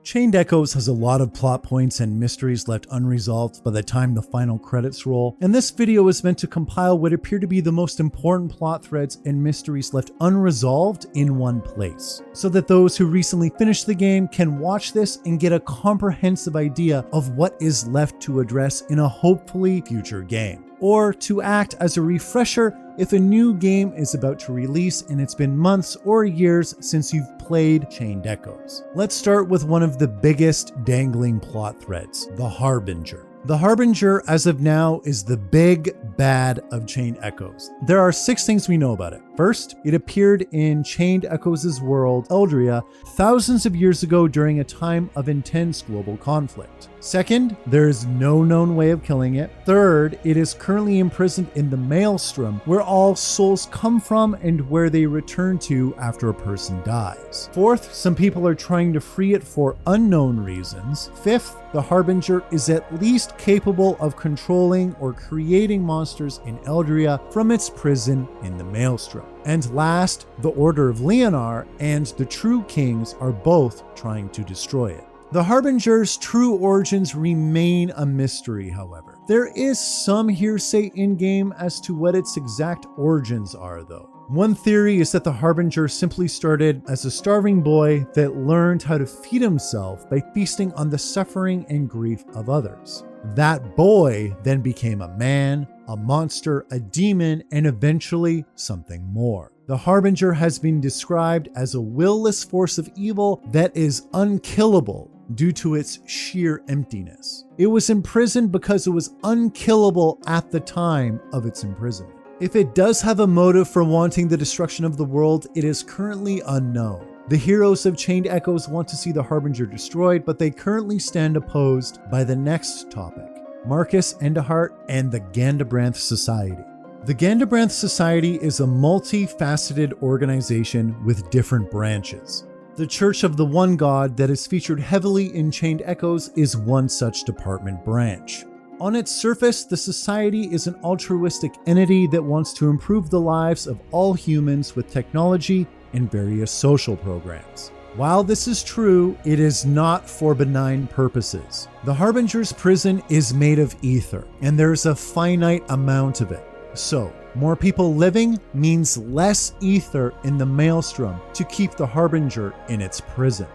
Chained Echoes has a lot of plot points and mysteries left unresolved by the time the final credits roll, and this video is meant to compile what appear to be the most important plot threads and mysteries left unresolved in one place, so that those who recently finished the game can watch this and get a comprehensive idea of what is left to address in a hopefully future game, or to act as a refresher if a new game is about to release and it's been months or years since you've played Chained Echoes. Let's start with one of the biggest dangling plot threads, the Harbinger. The Harbinger, as of now, is the big bad of Chained Echoes. There are 6 things we know about it. First, it appeared in Chained Echoes' world, Eldria, thousands of years ago during a time of intense global conflict. Second, there is no known way of killing it. Third, it is currently imprisoned in the Maelstrom, where all souls come from and where they return to after a person dies. Fourth, some people are trying to free it for unknown reasons. Fifth, the Harbinger is at least capable of controlling or creating monsters in Eldria from its prison in the Maelstrom. And last, the Order of Leonar and the True Kings are both trying to destroy it. The Harbinger's true origins remain a mystery, however. There is some hearsay in-game as to what its exact origins are, though. One theory is that the Harbinger simply started as a starving boy that learned how to feed himself by feasting on the suffering and grief of others. That boy then became a man, a monster, a demon, and eventually something more. The Harbinger has been described as a willless force of evil that is unkillable due to its sheer emptiness. It was imprisoned because it was unkillable at the time of its imprisonment. If it does have a motive for wanting the destruction of the world, it is currently unknown. The heroes of Chained Echoes want to see the Harbinger destroyed, but they currently stand opposed by the next topic, Markus, Endahrt, and the Gandebranth Society. The Gandebranth Society is a multifaceted organization with different branches. The Church of the One God that is featured heavily in Chained Echoes is one such department branch. On its surface, the Society is an altruistic entity that wants to improve the lives of all humans with technology and various social programs. While this is true, it is not for benign purposes. The Harbinger's prison is made of ether, and there's a finite amount of it. So, more people living means less ether in the Maelstrom to keep the Harbinger in its prison.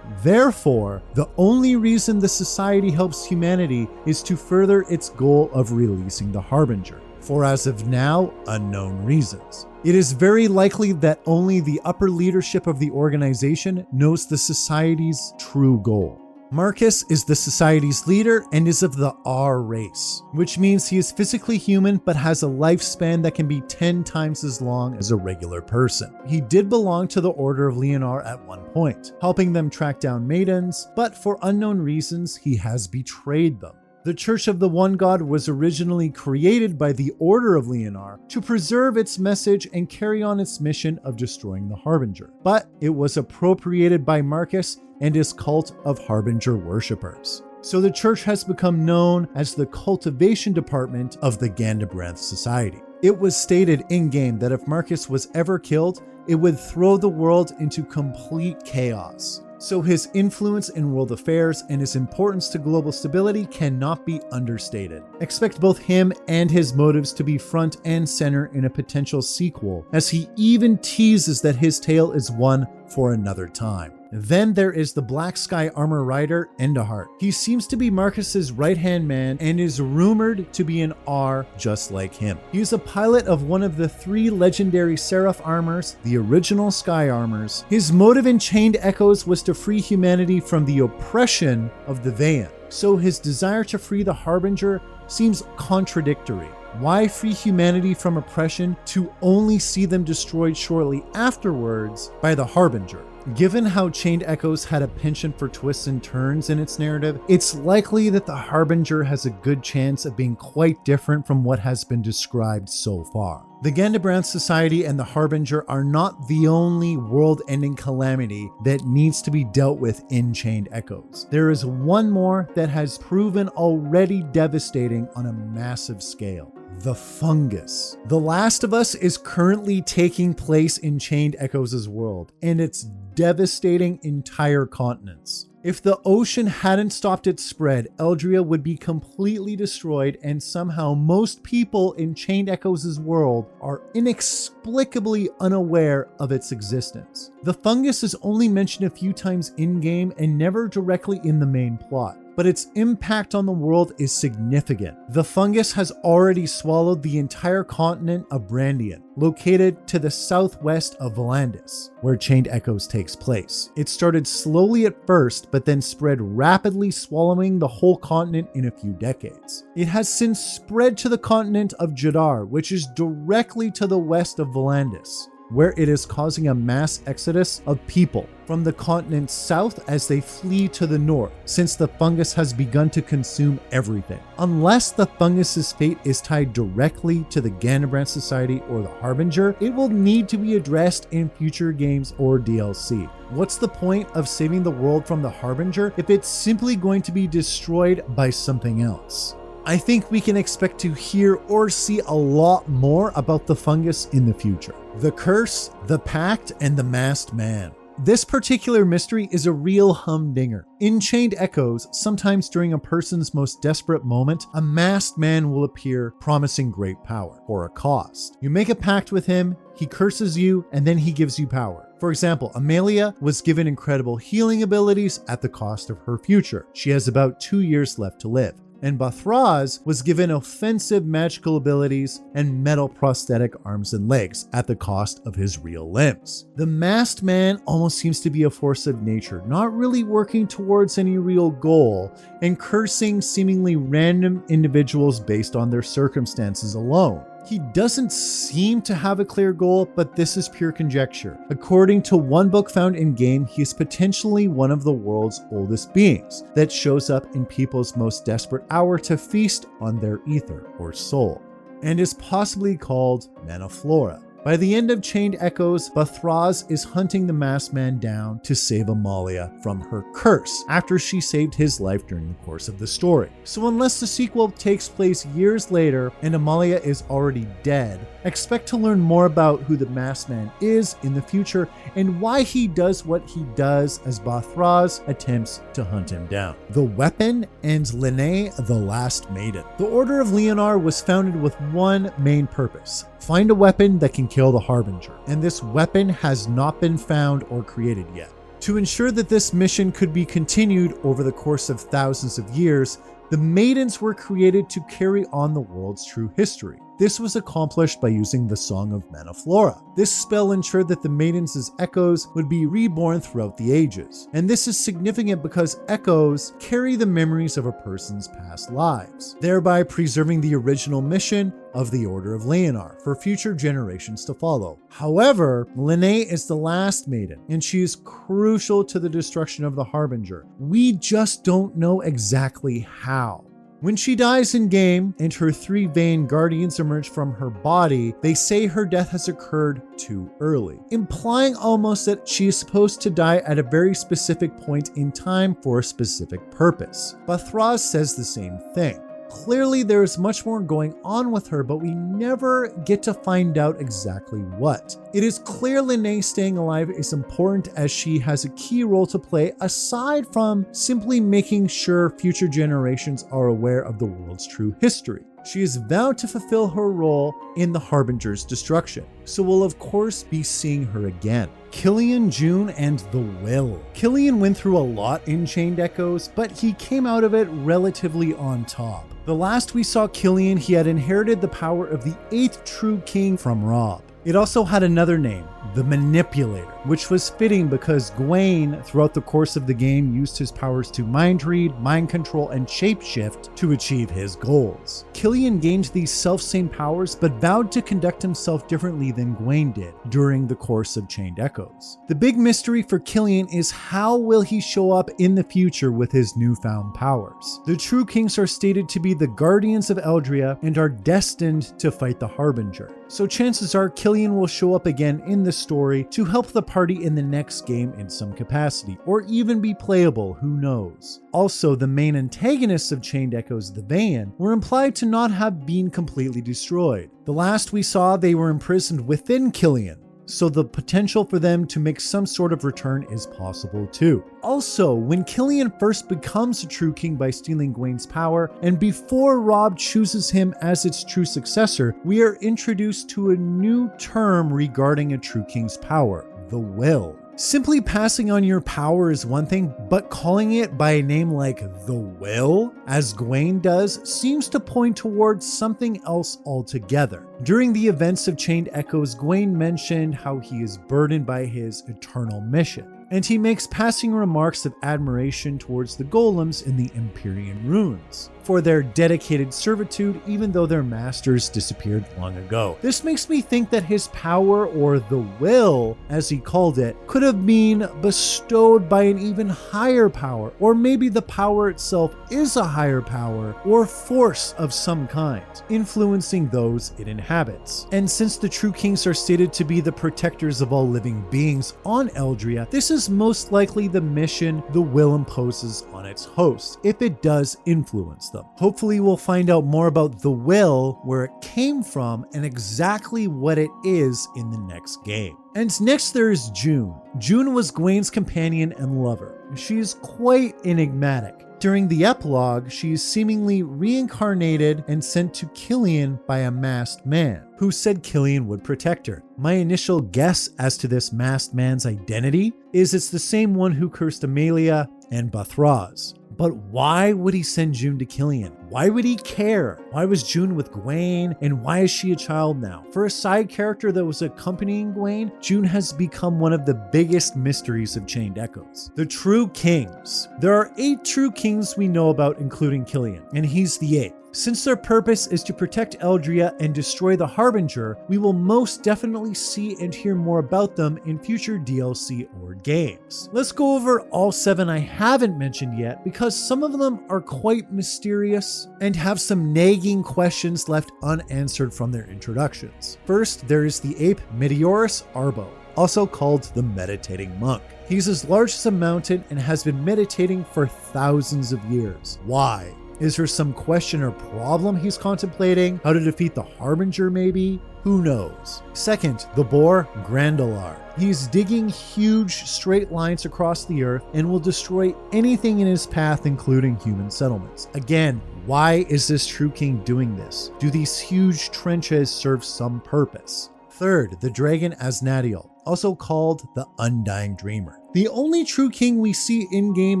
Therefore, the only reason the Society helps humanity is to further its goal of releasing the Harbinger, for as of now, unknown reasons. It is very likely that only the upper leadership of the organization knows the Society's true goal. Markus is the Society's leader and is of the R race, which means he is physically human but has a lifespan that can be 10 times as long as a regular person. He did belong to the Order of Leonar at one point, helping them track down Maidens, but for unknown reasons, he has betrayed them. The Church of the One God was originally created by the Order of Leonar to preserve its message and carry on its mission of destroying the Harbinger, but it was appropriated by Markus and his cult of Harbinger worshippers. So the church has become known as the cultivation department of the Gandebranth Society. It was stated in-game that if Markus was ever killed, it would throw the world into complete chaos. So his influence in world affairs and his importance to global stability cannot be understated. Expect both him and his motives to be front and center in a potential sequel, as he even teases that his tale is one for another time. Then there is the Black Sky Armor Rider, Endahrt. He seems to be Markus's right-hand man and is rumored to be an R just like him. He is a pilot of one of the 3 legendary Seraph armors, the original Sky Armors. His motive in Chained Echoes was to free humanity from the oppression of the Vayan. So his desire to free the Harbinger seems contradictory. Why free humanity from oppression to only see them destroyed shortly afterwards by the Harbinger? Given how Chained Echoes had a penchant for twists and turns in its narrative, it's likely that the Harbinger has a good chance of being quite different from what has been described so far. The Gandebranth Society and the Harbinger are not the only world-ending calamity that needs to be dealt with in Chained Echoes. There is one more that has proven already devastating on a massive scale. the fungus. The Last of Us is currently taking place in Chained Echoes' world, and it's devastating entire continents. If the ocean hadn't stopped its spread, Gaemdriel would be completely destroyed, and somehow most people in Chained Echoes' world are inexplicably unaware of its existence. The fungus is only mentioned a few times in-game and never directly in the main plot, but its impact on the world is significant. The fungus has already swallowed the entire continent of Brandian, located to the southwest of Volandis, where Chained Echoes takes place. It started slowly at first, but then spread rapidly, swallowing the whole continent in a few decades. It has since spread to the continent of Jadar, which is directly to the west of Volandis, where it is causing a mass exodus of people from the continent south as they flee to the north, since the fungus has begun to consume everything. Unless the fungus's fate is tied directly to the Gandebranth Society or the Harbinger, it will need to be addressed in future games or DLC. What's the point of saving the world from the Harbinger if it's simply going to be destroyed by something else? I think we can expect to hear or see a lot more about the fungus in the future. The Curse, the Pact, and the Masked Man. This particular mystery is a real humdinger. In Chained Echoes, sometimes during a person's most desperate moment, a masked man will appear promising great power for a cost. You make a pact with him, he curses you, and then he gives you power. For example, Amelia was given incredible healing abilities at the cost of her future. She has about 2 years left to live. And Bathraz was given offensive magical abilities and metal prosthetic arms and legs at the cost of his real limbs. The Masked Man almost seems to be a force of nature, not really working towards any real goal, and cursing seemingly random individuals based on their circumstances alone. He doesn't seem to have a clear goal, but this is pure conjecture. According to one book found in-game, he is potentially one of the world's oldest beings that shows up in people's most desperate hour to feast on their ether or soul, and is possibly called Manaflora. By the end of Chained Echoes, Bathraz is hunting the Masked Man down to save Amalia from her curse after she saved his life during the course of the story. So unless the sequel takes place years later and Amalia is already dead, expect to learn more about who the Masked Man is in the future and why he does what he does as Bathraz attempts to hunt him down. The Weapon and Lenne, the Last Maiden. The Order of Leonar was founded with one main purpose: find a weapon that can kill the Harbinger, and this weapon has not been found or created yet. To ensure that this mission could be continued over the course of thousands of years, the Maidens were created to carry on the world's true history. This was accomplished by using the Song of Manaflora. This spell ensured that the Maidens' echoes would be reborn throughout the ages. And this is significant because echoes carry the memories of a person's past lives, thereby preserving the original mission of the Order of Leonar for future generations to follow. However, Lenne is the last maiden, and she is crucial to the destruction of the Harbinger. We just don't know exactly how. When she dies in game and her 3 Vain Guardians emerge from her body, they say her death has occurred too early, implying almost that she is supposed to die at a very specific point in time for a specific purpose. Bathraz says the same thing. Clearly, there is much more going on with her, but we never get to find out exactly what. It is clear Lenne staying alive is important as she has a key role to play aside from simply making sure future generations are aware of the world's true history. She is vowed to fulfill her role in the Harbinger's destruction, so we'll of course be seeing her again. Kylian, June, and the Will. Kylian went through a lot in Chained Echoes, but he came out of it relatively on top. The last we saw Kylian, he had inherited the power of the 8th true king from Rob. It also had another name, the Manipulator, which was fitting because Gawain, throughout the course of the game, used his powers to mind read, mind control, and shapeshift to achieve his goals. Kylian gained these self-same powers, but vowed to conduct himself differently than Gawain did during the course of Chained Echoes. The big mystery for Kylian is how will he show up in the future with his newfound powers. The true kings are stated to be the guardians of Gaemdriel and are destined to fight the Harbinger. So chances are Kylian will show up again in the story to help the party in the next game in some capacity, or even be playable, who knows. Also, the main antagonists of Chained Echoes the Van were implied to not have been completely destroyed. The last we saw, they were imprisoned within Kylian, so the potential for them to make some sort of return is possible too. Also, when Kylian first becomes a true king by stealing Gawain's power, and before Rob chooses him as its true successor, we are introduced to a new term regarding a true king's power: the will. Simply passing on your power is one thing, but calling it by a name like the Will, as Gawain does, seems to point towards something else altogether. During the events of Chained Echoes, Gawain mentioned how he is burdened by his eternal mission, and he makes passing remarks of admiration towards the golems in the Empyrean runes for their dedicated servitude, even though their masters disappeared long ago. This makes me think that his power, or the will, as he called it, could have been bestowed by an even higher power, or maybe the power itself is a higher power or force of some kind, influencing those it inhabits. And since the true kings are stated to be the protectors of all living beings on Eldria, this is most likely the mission the will imposes on its host, if it does influence them. Hopefully we'll find out more about the will, where it came from, and exactly what it is in the next game. And next there is June. June was Gawain's companion and lover. She is quite enigmatic. During the epilogue, she is seemingly reincarnated and sent to Kylian by a masked man, who said Kylian would protect her. My initial guess as to this masked man's identity is it's the same one who cursed Amelia and Bathraz. But why would he send June to Kylian? Why would he care? Why was June with Gawain, and why is she a child now? For a side character that was accompanying Gawain, June has become one of the biggest mysteries of Chained Echoes. The true kings. There are 8 true kings we know about, including Kylian, and he's the 8th. Since their purpose is to protect Eldria and destroy the Harbinger, we will most definitely see and hear more about them in future DLC or games. Let's go over all 7 I haven't mentioned yet, because some of them are quite mysterious and have some nagging questions left unanswered from their introductions. First, there is the ape Meteorus Arbo, also called the Meditating Monk. He's as large as a mountain and has been meditating for thousands of years. Why? Is there some question or problem he's contemplating? How to defeat the Harbinger, maybe? Who knows? Second, the boar Grandalar. He's digging huge straight lines across the earth and will destroy anything in his path, including human settlements. Again, why is this true king doing this? Do these huge trenches serve some purpose? Third, the dragon Asnadiel, also called the Undying Dreamer. The only true king we see in-game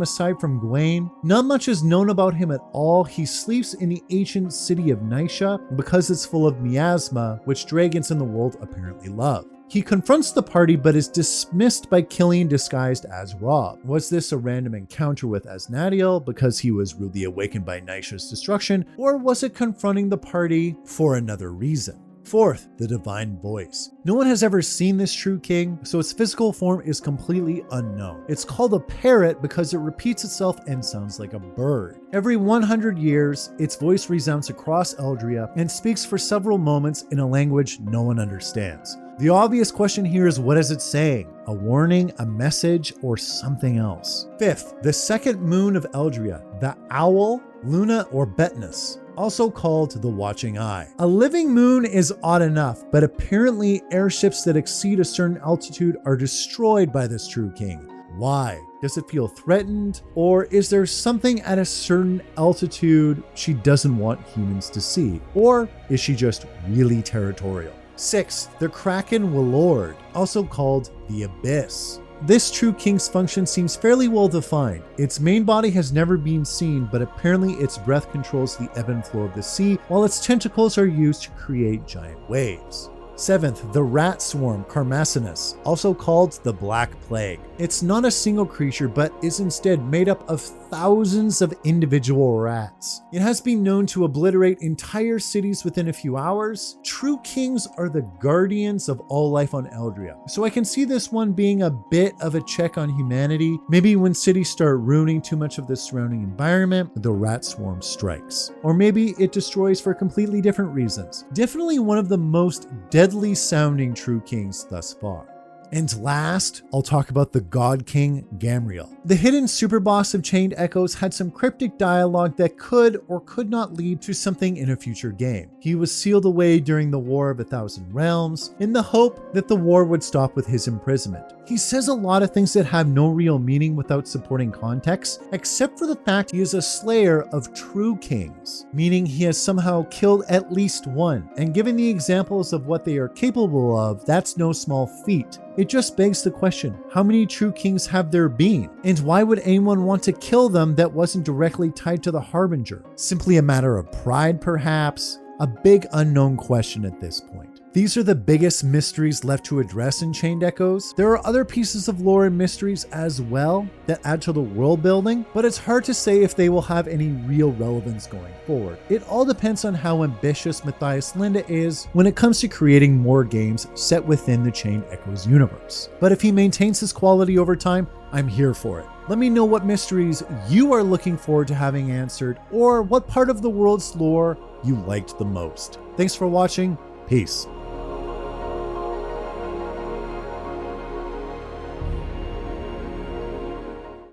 aside from Gawain. Not much is known about him at all. He sleeps in the ancient city of Nisha because it's full of miasma, which dragons in the world apparently love. He confronts the party but is dismissed by Kylian disguised as Rob. Was this a random encounter with Asnadiel because he was rudely awakened by Nisha's destruction, or was it confronting the party for another reason? Fourth, the Divine Voice. No one has ever seen this true king, so its physical form is completely unknown. It's called a parrot because it repeats itself and sounds like a bird. Every 100 years, its voice resounds across Eldria and speaks for several moments in a language no one understands. The obvious question here is, what is it saying? A warning, a message, or something else? Fifth, the second moon of Eldria, the Owl, Luna, or Betnus, also called the Watching Eye. A living moon is odd enough, but apparently airships that exceed a certain altitude are destroyed by this true king. Why? Does it feel threatened? Or is there something at a certain altitude she doesn't want humans to see? Or is she just really territorial? Sixth, the Kraken Walord, also called the Abyss. This true king's function seems fairly well defined. Its main body has never been seen, but apparently its breath controls the ebb and flow of the sea, while its tentacles are used to create giant waves. Seventh, the rat swarm Carmassinus, also called the Black Plague. It's not a single creature, but is instead made up of thousands of individual rats. It has been known to obliterate entire cities within a few hours. True kings are the guardians of all life on Eldria, so I can see this one being a bit of a check on humanity. Maybe when cities start ruining too much of the surrounding environment, the rat swarm strikes. Or maybe it destroys for completely different reasons. Definitely one of the most deadly sounding true kings thus far. And last, I'll talk about the God-King Gaemdriel. The hidden super boss of Chained Echoes had some cryptic dialogue that could or could not lead to something in a future game. He was sealed away during the War of 1,000 Realms in the hope that the war would stop with his imprisonment. He says a lot of things that have no real meaning without supporting context, except for the fact he is a slayer of true kings, meaning he has somehow killed at least one. And given the examples of what they are capable of, that's no small feat. It just begs the question, how many true kings have there been? And why would anyone want to kill them that wasn't directly tied to the Harbinger? Simply a matter of pride, perhaps? A big unknown question at this point. These are the biggest mysteries left to address in Chained Echoes. There are other pieces of lore and mysteries as well that add to the world building, but it's hard to say if they will have any real relevance going forward. It all depends on how ambitious Matthias Lenne is when it comes to creating more games set within the Chained Echoes universe. But if he maintains his quality over time, I'm here for it. Let me know what mysteries you are looking forward to having answered, or what part of the world's lore you liked the most. Thanks for watching. Peace.